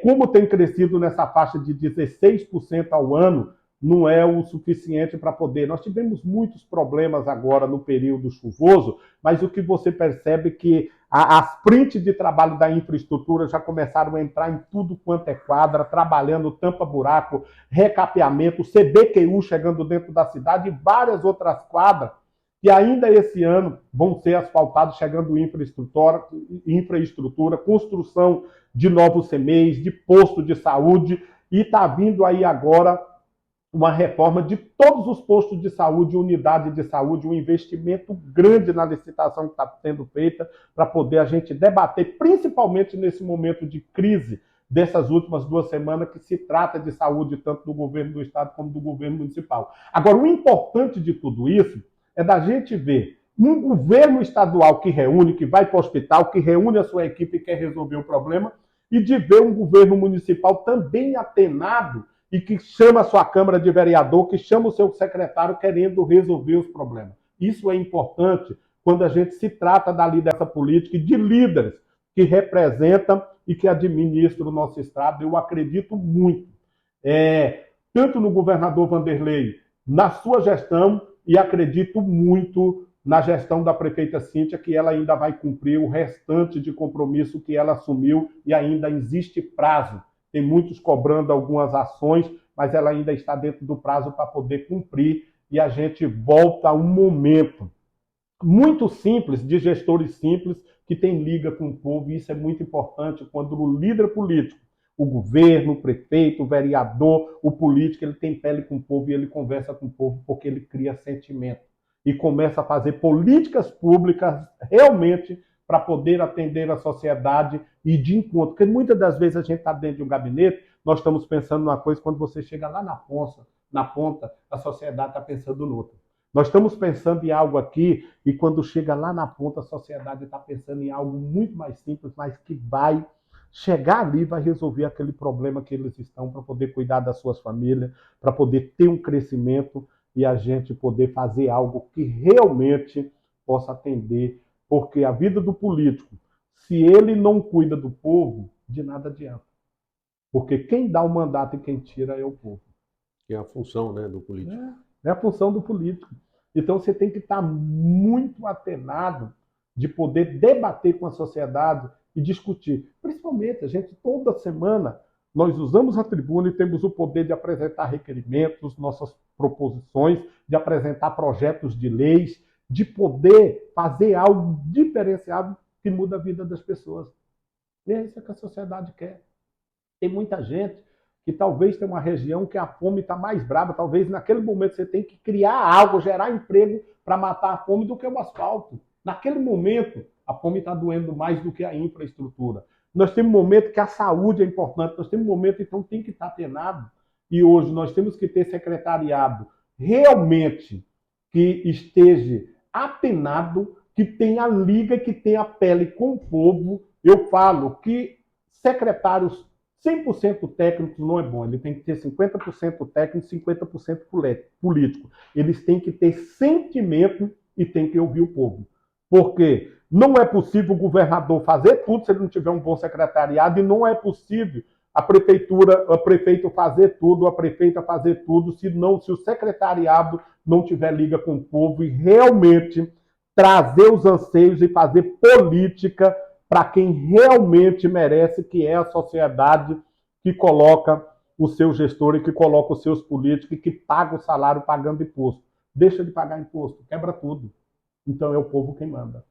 como tem crescido nessa faixa de 16% ao ano, não é o suficiente para poder. Nós tivemos muitos problemas agora no período chuvoso, mas o que você percebe é que as frentes de trabalho da infraestrutura já começaram a entrar em tudo quanto é quadra, trabalhando tampa-buraco, recapeamento, CBQU chegando dentro da cidade e várias outras quadras que ainda esse ano vão ser asfaltados, chegando infraestrutura, construção de novos CMEs, de posto de saúde, e está vindo aí agora uma reforma de todos os postos de saúde, unidade de saúde, um investimento grande na licitação que está sendo feita para poder a gente debater, principalmente nesse momento de crise dessas últimas 2 semanas, que se trata de saúde tanto do governo do estado como do governo municipal. Agora, o importante de tudo isso é da gente ver um governo estadual que reúne, que vai para o hospital, que reúne a sua equipe e quer resolver o problema, e de ver um governo municipal também atenado e que chama a sua Câmara de Vereador, que chama o seu secretário querendo resolver os problemas. Isso é importante quando a gente se trata da liderança política e de líderes que representam e que administram o nosso estado. Eu acredito muito, tanto no governador Vanderlei, na sua gestão, e acredito muito na gestão da prefeita Cíntia, que ela ainda vai cumprir o restante de compromisso que ela assumiu, e ainda existe prazo. Tem muitos cobrando algumas ações, mas ela ainda está dentro do prazo para poder cumprir, e a gente volta a um momento muito simples, de gestores simples, que tem liga com o povo, e isso é muito importante quando o líder político, o governo, o prefeito, o vereador, o político, ele tem pele com o povo e ele conversa com o povo porque ele cria sentimento e começa a fazer políticas públicas realmente para poder atender a sociedade e de encontro. Porque muitas das vezes a gente está dentro de um gabinete, nós estamos pensando numa coisa, quando você chega lá na ponta, a sociedade está pensando noutra. Nós estamos pensando em algo aqui e quando chega lá na ponta, a sociedade está pensando em algo muito mais simples, mas que vai chegar ali, vai resolver aquele problema que eles estão para poder cuidar das suas famílias, para poder ter um crescimento e a gente poder fazer algo que realmente possa atender, porque a vida do político, se ele não cuida do povo, de nada adianta. Porque quem dá o mandato e quem tira é o povo. Que é a função, né, do político. É a função do político. Então você tem que estar muito atenado de poder debater com a sociedade e discutir. Principalmente, a gente toda semana nós usamos a tribuna e temos o poder de apresentar requerimentos, nossas proposições, de apresentar projetos de leis, de poder fazer algo diferenciado que muda a vida das pessoas. E é isso que a sociedade quer. Tem muita gente que talvez tenha uma região que a fome está mais brava, talvez naquele momento você tem que criar algo, gerar emprego para matar a fome do que o asfalto. Naquele momento, a fome está doendo mais do que a infraestrutura. Nós temos um momento que a saúde é importante, nós temos um momento então tem que estar atenado. E hoje nós temos que ter secretariado realmente que esteja apenado, que tenha liga, que tenha pele com o povo. Eu falo que secretários 100% técnicos não é bom, ele tem que ter 50% técnico e 50% político. Eles têm que ter sentimento e tem que ouvir o povo. Porque não é possível o governador fazer tudo se ele não tiver um bom secretariado, e não é possível a prefeito fazer tudo, a prefeita fazer tudo, se o secretariado não tiver liga com o povo e realmente trazer os anseios e fazer política para quem realmente merece, que é a sociedade que coloca o seu gestor e que coloca os seus políticos e que paga o salário pagando imposto. Deixa de pagar imposto, quebra tudo. Então é o povo quem manda.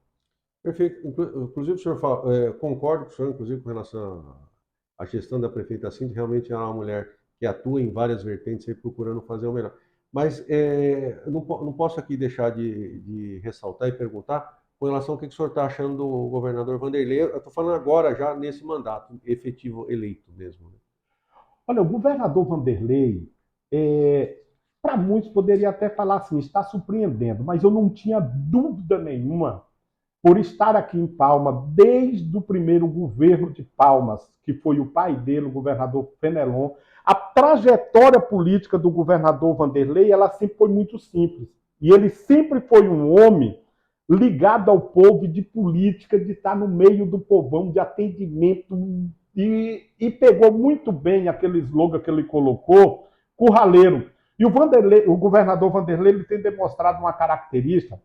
Perfeito. Inclusive, o senhor concordo com o senhor, inclusive, com relação à gestão da prefeita Cindy, realmente é uma mulher que atua em várias vertentes aí, procurando fazer o melhor. Mas eu não posso aqui deixar de ressaltar e perguntar com relação ao que o senhor está achando do governador Vanderlei. Eu estou falando agora, já nesse mandato efetivo eleito mesmo. Olha, o governador Vanderlei, para muitos poderia até falar assim, está surpreendendo, mas eu não tinha dúvida nenhuma, por estar aqui em Palmas desde o primeiro governo de Palmas, que foi o pai dele, o governador Fenelon. A trajetória política do governador Vanderlei, ela sempre foi muito simples. E ele sempre foi um homem ligado ao povo, de política, de estar no meio do povão, de atendimento, e pegou muito bem aquele slogan que ele colocou, curraleiro. E o governador Vanderlei, ele tem demonstrado uma característica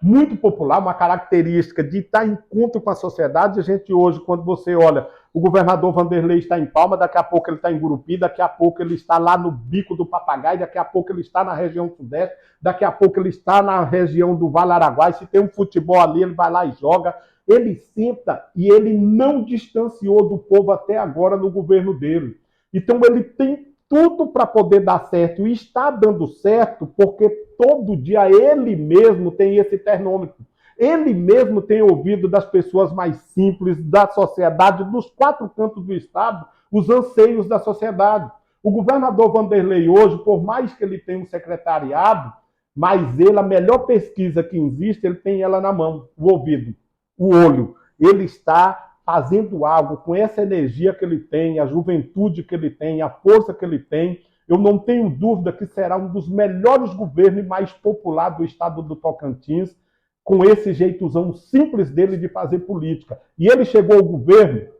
muito popular, uma característica de estar em conta com a sociedade. A gente hoje, quando você olha, o governador Vanderlei está em Palma, daqui a pouco ele está em Gurupi, daqui a pouco ele está lá no Bico do Papagaio, daqui a pouco ele está na região sudeste, daqui a pouco ele está na região do Vale Araguaia, se tem um futebol ali, ele vai lá e joga. Ele senta e ele não distanciou do povo até agora no governo dele. Então ele tem tudo para poder dar certo, e está dando certo porque todo dia ele mesmo tem esse termômetro. Ele mesmo tem ouvido das pessoas mais simples, da sociedade, dos quatro cantos do estado, os anseios da sociedade. O governador Vanderlei hoje, por mais que ele tenha um secretariado, mas ele, a melhor pesquisa que existe, ele tem ela na mão, o ouvido, o olho. Ele está fazendo algo com essa energia que ele tem, a juventude que ele tem, a força que ele tem. Eu não tenho dúvida que será um dos melhores governos e mais popular do estado do Tocantins, com esse jeitozão simples dele de fazer política. E ele chegou ao governo,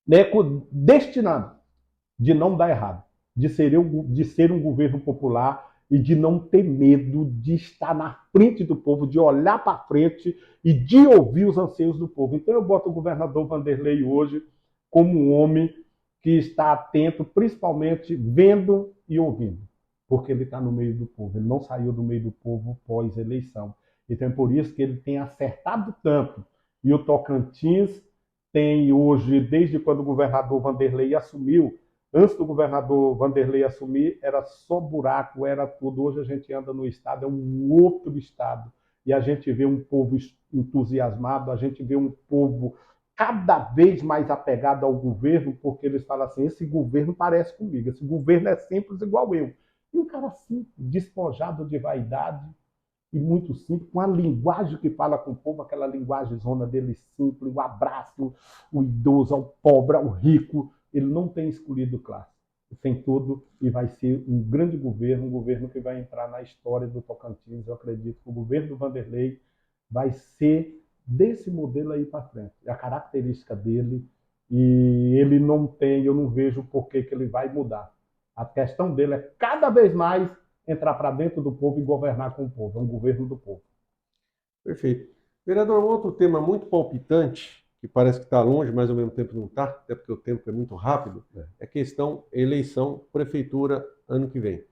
né, destinado de não dar errado, de ser um governo popular e de não ter medo de estar na frente do povo, de olhar para frente e de ouvir os anseios do povo. Então eu boto o governador Vanderlei hoje como um homem que está atento, principalmente vendo e ouvindo, porque ele está no meio do povo, ele não saiu do meio do povo pós-eleição. Então é por isso que ele tem acertado tanto. E o Tocantins tem hoje, desde quando o governador Vanderlei assumiu, antes do governador Vanderlei assumir, era só buraco, era tudo. Hoje a gente anda no estado, é um outro estado. E a gente vê um povo entusiasmado, a gente vê um povo cada vez mais apegado ao governo, porque eles falam assim, esse governo parece comigo, esse governo é simples igual eu. E um cara simples, despojado de vaidade, e muito simples, com a linguagem que fala com o povo, aquela linguagem zona dele simples, o abraço, o idoso, ao pobre, ao rico. Ele não tem escolhido classe. Tem tudo e vai ser um grande governo, um governo que vai entrar na história do Tocantins. Eu acredito que o governo do Vanderlei vai ser desse modelo aí para frente. É a característica dele, e ele não tem, eu não vejo por que ele vai mudar. A questão dele é cada vez mais entrar para dentro do povo e governar com o povo. É um governo do povo. Perfeito. Vereador, um outro tema muito palpitante, que parece que está longe, mas ao mesmo tempo não está, até porque o tempo é muito rápido, é a questão eleição prefeitura ano que vem.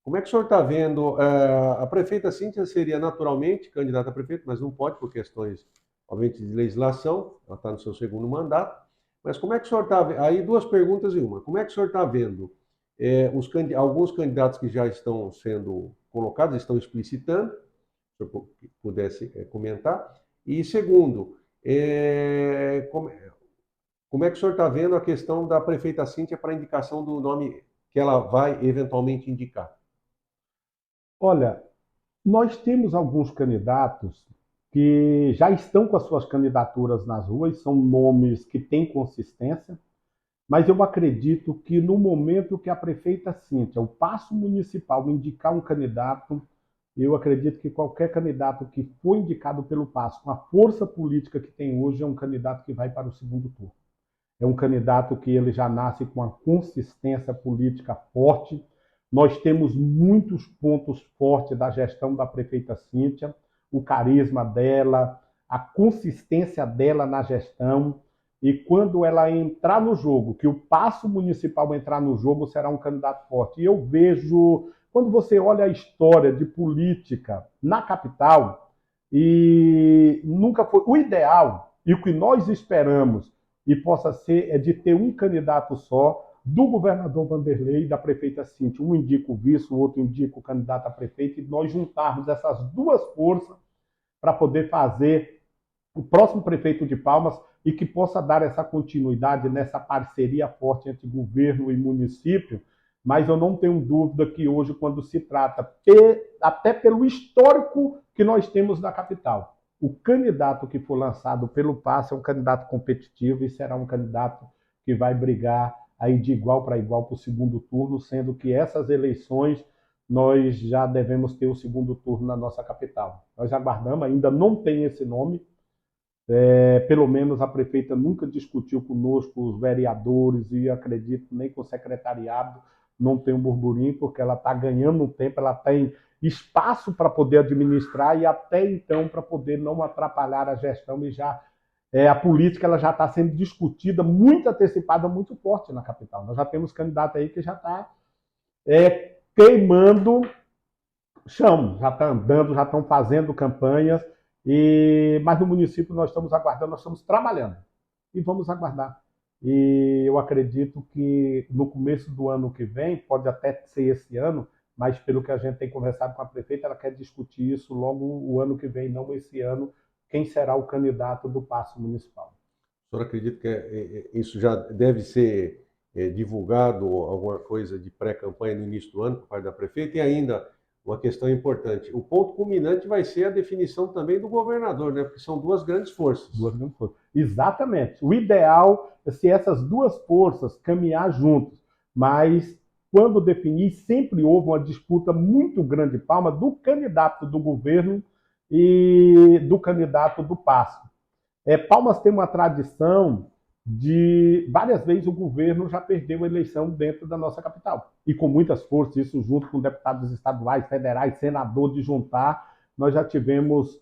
Como é que o senhor está vendo? A prefeita Cíntia seria naturalmente candidata a prefeito, mas não pode por questões, obviamente, de legislação, ela está no seu segundo mandato. Mas como é que o senhor está... Aí duas perguntas em uma. Como é que o senhor está vendo alguns candidatos que já estão sendo colocados, estão explicitando, se eu pudesse comentar. E segundo, como é que o senhor está vendo a questão da prefeita Cíntia para a indicação do nome que ela vai eventualmente indicar? Olha, nós temos alguns candidatos que já estão com as suas candidaturas nas ruas, são nomes que têm consistência, mas eu acredito que no momento que a prefeita Cíntia, o Paço Municipal, indicar um candidato, eu acredito que qualquer candidato que for indicado pelo Paço, com a força política que tem hoje, é um candidato que vai para o segundo turno. É um candidato que ele já nasce com uma consistência política forte. Nós temos muitos pontos fortes da gestão da prefeita Cíntia, o carisma dela, a consistência dela na gestão. E quando ela entrar no jogo, que o Paço Municipal entrar no jogo, será um candidato forte. E eu vejo, quando você olha a história de política na capital, e nunca foi o ideal, e o que nós esperamos e possa ser é de ter um candidato só, do governador Vanderlei e da prefeita Cíntia. Um indica o vice, o outro indica o candidato a prefeito, e nós juntarmos essas duas forças para poder fazer o próximo prefeito de Palmas e que possa dar essa continuidade nessa parceria forte entre governo e município. Mas eu não tenho dúvida que hoje, quando se trata, até pelo histórico que nós temos na capital, o candidato que for lançado pelo PAS é um candidato competitivo e será um candidato que vai brigar aí de igual para igual para o segundo turno, sendo que essas eleições nós já devemos ter o segundo turno na nossa capital. Nós aguardamos, ainda não tem esse nome, pelo menos a prefeita nunca discutiu conosco, os vereadores, e acredito nem com o secretariado, não tem um burburinho, porque ela está ganhando tempo, ela tem espaço para poder administrar e até então para poder não atrapalhar a gestão e já a política ela já está sendo discutida, muito antecipada, muito forte na capital. Nós já temos candidato aí que já está queimando chão, já está andando, já estão fazendo campanhas, mas no município nós estamos aguardando, nós estamos trabalhando e vamos aguardar. E eu acredito que no começo do ano que vem, pode até ser esse ano, mas pelo que a gente tem conversado com a prefeita, ela quer discutir isso logo o ano que vem, não esse ano, quem será o candidato do Paço Municipal. O senhor acredita que isso já deve ser divulgado, alguma coisa de pré-campanha no início do ano por parte da prefeita? E ainda uma questão importante, o ponto culminante vai ser a definição também do governador, né? Porque são duas grandes forças. Duas grandes forças. Exatamente. O ideal é se essas duas forças caminhar juntos, mas quando definir, sempre houve uma disputa muito grande, Palma, do candidato do governo e do candidato do Paço. Palmas tem uma tradição de várias vezes o governo já perdeu a eleição dentro da nossa capital. E com muitas forças, isso junto com deputados estaduais, federais, senador de juntar, nós já tivemos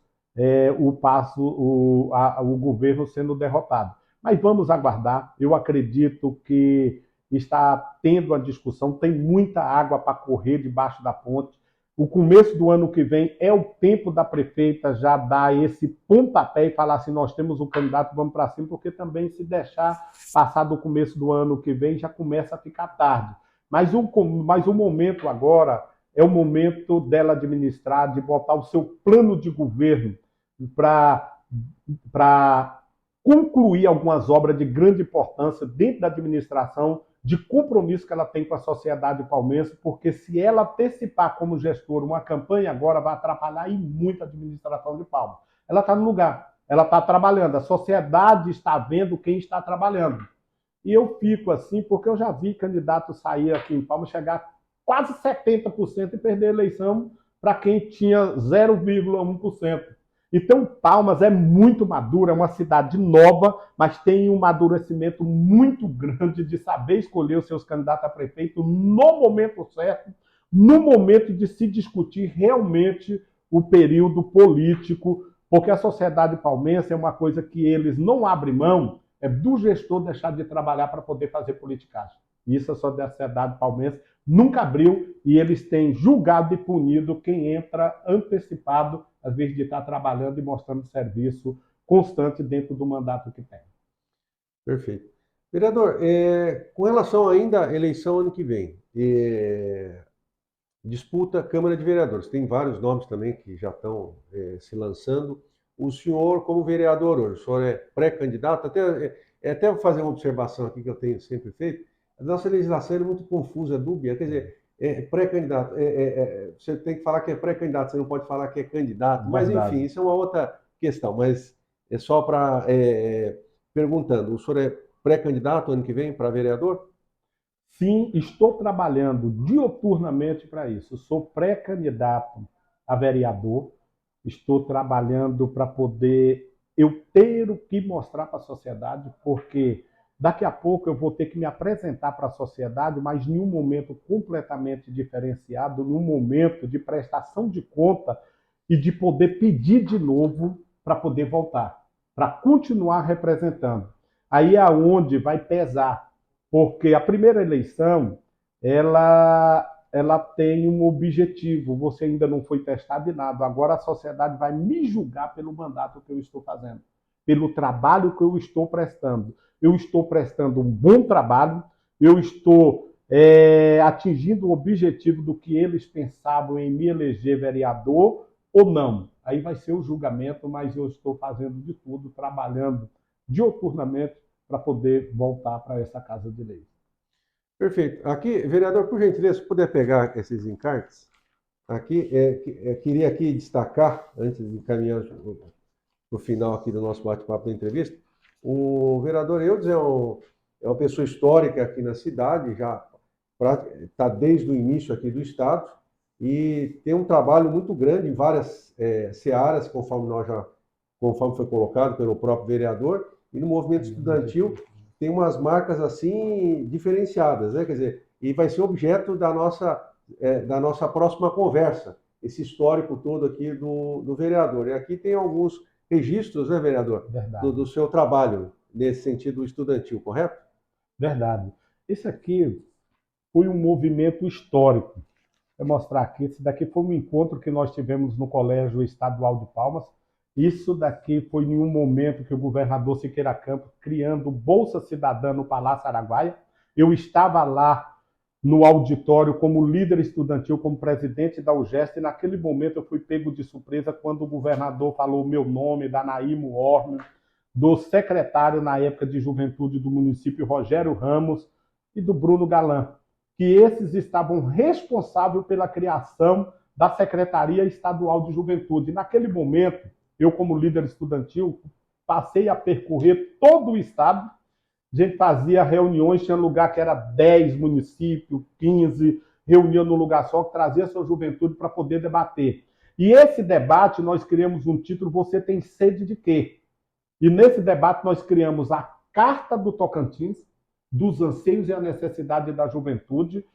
o governo sendo derrotado. Mas vamos aguardar. Eu acredito que está tendo a discussão, tem muita água para correr debaixo da ponte. O começo do ano que vem é o tempo da prefeita já dar esse pontapé e falar assim, nós temos um candidato, vamos para cima, porque também se deixar passar do começo do ano que vem já começa a ficar tarde. Mas o momento agora é o momento dela administrar, de botar o seu plano de governo para concluir algumas obras de grande importância dentro da administração, de compromisso que ela tem com a sociedade palmense, porque se ela antecipar como gestora uma campanha agora, vai atrapalhar e muito a administração de Palmas. Ela está no lugar, ela está trabalhando, a sociedade está vendo quem está trabalhando. E eu fico assim, porque eu já vi candidato sair aqui em Palmas, chegar quase 70% e perder a eleição para quem tinha 0,1%. Então, Palmas é muito madura, é uma cidade nova, mas tem um amadurecimento muito grande de saber escolher os seus candidatos a prefeito no momento certo, no momento de se discutir realmente o período político, porque a sociedade palmense é uma coisa que eles não abrem mão, é do gestor deixar de trabalhar para poder fazer politicagem. Isso a sociedade palmense nunca abriu e eles têm julgado e punido quem entra antecipado, às vezes de estar trabalhando e mostrando serviço constante dentro do mandato que tem. Perfeito. Vereador, com relação ainda à eleição ano que vem, disputa Câmara de Vereadores. Tem vários nomes também que já estão se lançando. O senhor, como vereador hoje, o senhor é pré-candidato, até vou fazer uma observação aqui que eu tenho sempre feito, a nossa legislação é muito confusa, dúbia, quer dizer, pré-candidato, você tem que falar que é pré-candidato, você não pode falar que é candidato, mas enfim, Verdade. isso é uma outra questão, mas é só para, perguntando, o senhor é pré-candidato ano que vem para vereador? Sim, estou trabalhando dioturnamente para isso. Sou pré-candidato a vereador, estou trabalhando para poder eu ter o que mostrar para a sociedade, porque daqui a pouco eu vou ter que me apresentar para a sociedade, mas em um momento completamente diferenciado, num momento de prestação de conta e de poder pedir de novo para poder voltar, para continuar representando. Aí é onde vai pesar, porque a primeira eleição ela tem um objetivo. Você ainda não foi testado em nada. Agora a sociedade vai me julgar pelo mandato que eu estou fazendo, pelo trabalho que eu estou prestando. Eu estou prestando um bom trabalho, eu estou atingindo o objetivo do que eles pensavam em me eleger vereador ou não. Aí vai ser o julgamento, mas eu estou fazendo de tudo, trabalhando dioturnamente para poder voltar para essa casa de leis. Perfeito. Aqui, vereador, por gentileza, se puder pegar esses encartes, aqui, queria aqui destacar, antes de encaminhar para o final aqui do nosso bate-papo da entrevista, o vereador Eudes é uma pessoa histórica aqui na cidade, já está desde o início aqui do Estado, e tem um trabalho muito grande em várias searas, conforme foi colocado pelo próprio vereador, e no movimento estudantil tem umas marcas assim diferenciadas, né? Quer dizer, e vai ser objeto da nossa próxima conversa, esse histórico todo aqui do vereador. E aqui tem alguns registros, né, vereador, do Verdade, seu trabalho nesse sentido estudantil, correto? verdade. Esse aqui foi um movimento histórico. Vou mostrar aqui. Esse daqui foi um encontro que nós tivemos no Colégio Estadual de Palmas. Isso daqui foi em um momento que o governador Siqueira Campos criando Bolsa Cidadã no Palácio Araguaia. Eu estava lá no auditório como líder estudantil, como presidente da UGEST, e naquele momento eu fui pego de surpresa quando o governador falou o meu nome, da Naimo Orme, do secretário na época de juventude do município, Rogério Ramos, e do Bruno Galan, que esses estavam responsáveis pela criação da Secretaria Estadual de Juventude. E naquele momento, eu como líder estudantil, passei a percorrer todo o estado. A gente fazia reuniões, tinha lugar que era 10 municípios, 15, reunia num lugar só, que trazia a sua juventude para poder debater. E esse debate, nós criamos um título, Você tem sede de quê? E nesse debate nós criamos a Carta do Tocantins, dos anseios e a necessidade da juventude.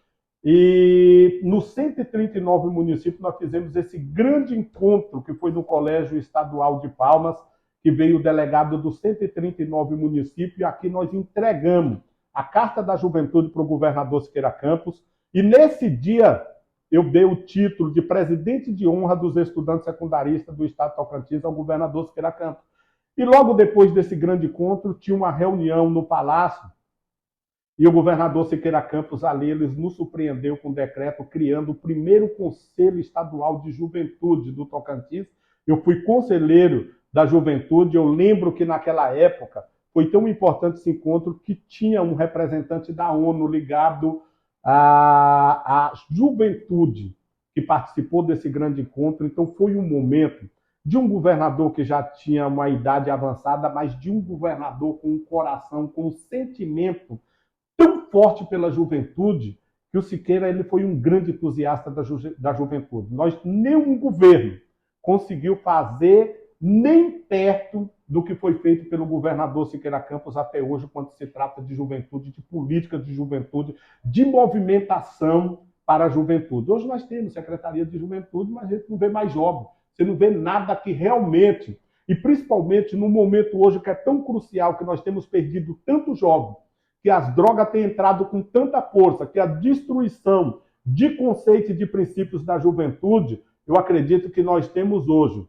E nos 139 municípios nós fizemos esse grande encontro que foi no Colégio Estadual de Palmas, que veio o delegado dos 139 municípios, e aqui nós entregamos a Carta da Juventude para o governador Siqueira Campos. E nesse dia eu dei o título de presidente de honra dos estudantes secundaristas do estado de Tocantins ao governador Siqueira Campos. E logo depois desse grande encontro, tinha uma reunião no Palácio, e o governador Siqueira Campos ali, eles nos surpreendeu com o decreto criando o primeiro Conselho Estadual de Juventude do Tocantins. Eu fui conselheiro da juventude, eu lembro que naquela época foi tão importante esse encontro que tinha um representante da ONU ligado à juventude que participou desse grande encontro. Então foi um momento de um governador que já tinha uma idade avançada, mas de um governador com um coração, com um sentimento tão forte pela juventude, que o Siqueira ele foi um grande entusiasta da juventude. Nós, nenhum governo conseguiu fazer nem perto do que foi feito pelo governador Siqueira Campos até hoje, quando se trata de juventude, de política de juventude, de movimentação para a juventude. Hoje nós temos Secretaria de Juventude, mas a gente não vê mais jovem. Você não vê nada que realmente, e principalmente no momento hoje que é tão crucial, que nós temos perdido tanto jovem, que as drogas têm entrado com tanta força, que a destruição de conceitos e de princípios da juventude, eu acredito que nós temos hoje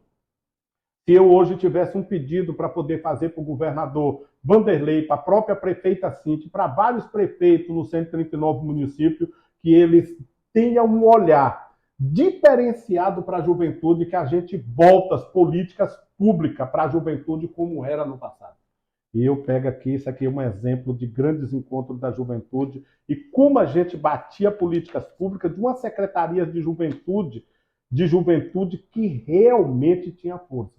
Se eu hoje tivesse um pedido para poder fazer para o governador Vanderlei, para a própria prefeita Cinti, para vários prefeitos nos 139 municípios, que eles tenham um olhar diferenciado para a juventude, que a gente volta às políticas públicas para a juventude como era no passado. E eu pego aqui, isso aqui é um exemplo de grandes encontros da juventude e como a gente batia políticas públicas de uma secretaria de juventude que realmente tinha força,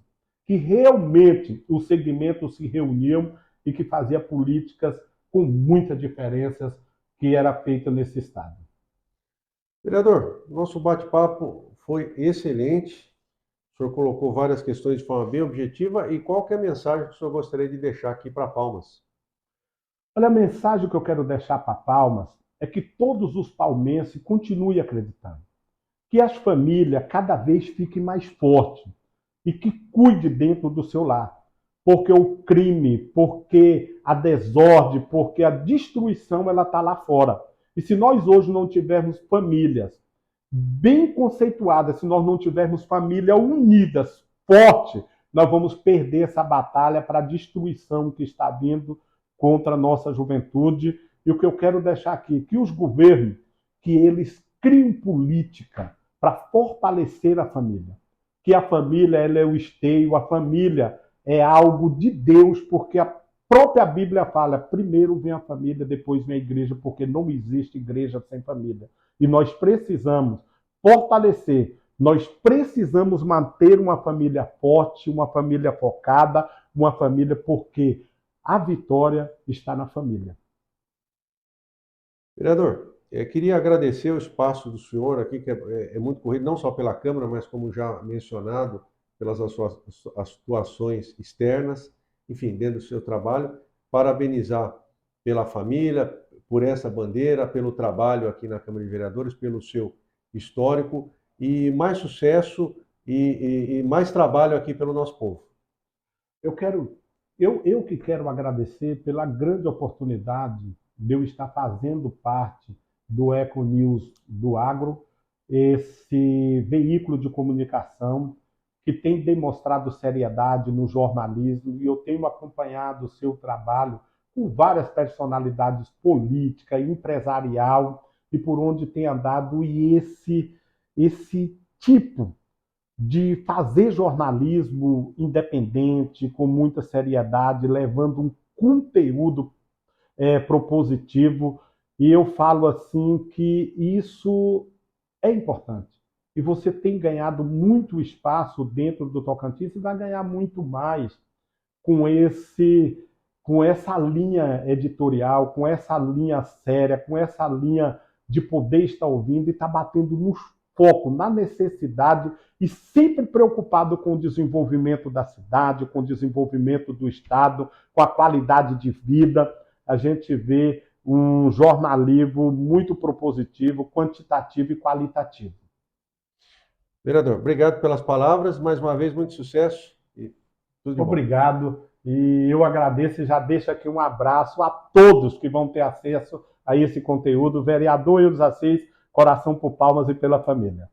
que realmente os segmentos se reuniam e que fazia políticas com muitas diferenças que era feita nesse estado. Vereador, nosso bate-papo foi excelente. O senhor colocou várias questões de forma bem objetiva. E qual que é a mensagem que o senhor gostaria de deixar aqui para Palmas? Olha, a mensagem que eu quero deixar para Palmas é que todos os palmenses continuem acreditando, que as famílias cada vez fiquem mais fortes e que cuide dentro do seu lar. Porque o crime, porque a desordem, porque a destruição, ela está lá fora. E se nós hoje não tivermos famílias bem conceituadas, se nós não tivermos famílias unidas, fortes, nós vamos perder essa batalha para a destruição que está vindo contra a nossa juventude. E o que eu quero deixar aqui, que os governos, que eles criem política para fortalecer a família. Que a família ela é o esteio, a família é algo de Deus, porque a própria Bíblia fala, primeiro vem a família, depois vem a igreja, porque não existe igreja sem família. E nós precisamos fortalecer, nós precisamos manter uma família forte, uma família focada, uma família porque a vitória está na família. Vereador, queria agradecer o espaço do senhor aqui, que é muito corrido, não só pela Câmara, mas como já mencionado, pelas suas atuações externas, enfim, dentro do seu trabalho. Parabenizar pela família, por essa bandeira, pelo trabalho aqui na Câmara de Vereadores, pelo seu histórico e mais sucesso e mais trabalho aqui pelo nosso povo. Eu que quero agradecer pela grande oportunidade de eu estar fazendo parte do Eco News do Agro, esse veículo de comunicação que tem demonstrado seriedade no jornalismo, e eu tenho acompanhado o seu trabalho com várias personalidades política, empresarial, e por onde tem andado, e esse tipo de fazer jornalismo independente, com muita seriedade, levando um conteúdo propositivo. E eu falo assim que isso é importante. E você tem ganhado muito espaço dentro do Tocantins e vai ganhar muito mais com com essa linha editorial, com essa linha séria, com essa linha de poder estar ouvindo e estar batendo no foco, na necessidade e sempre preocupado com o desenvolvimento da cidade, com o desenvolvimento do Estado, com a qualidade de vida. A gente vê um jornalismo muito propositivo, quantitativo e qualitativo. Vereador, obrigado pelas palavras, mais uma vez, muito sucesso e tudo de bom. Obrigado. E eu agradeço e já deixo aqui um abraço a todos que vão ter acesso a esse conteúdo. Vereador Eudes Assis, coração por Palmas e pela família.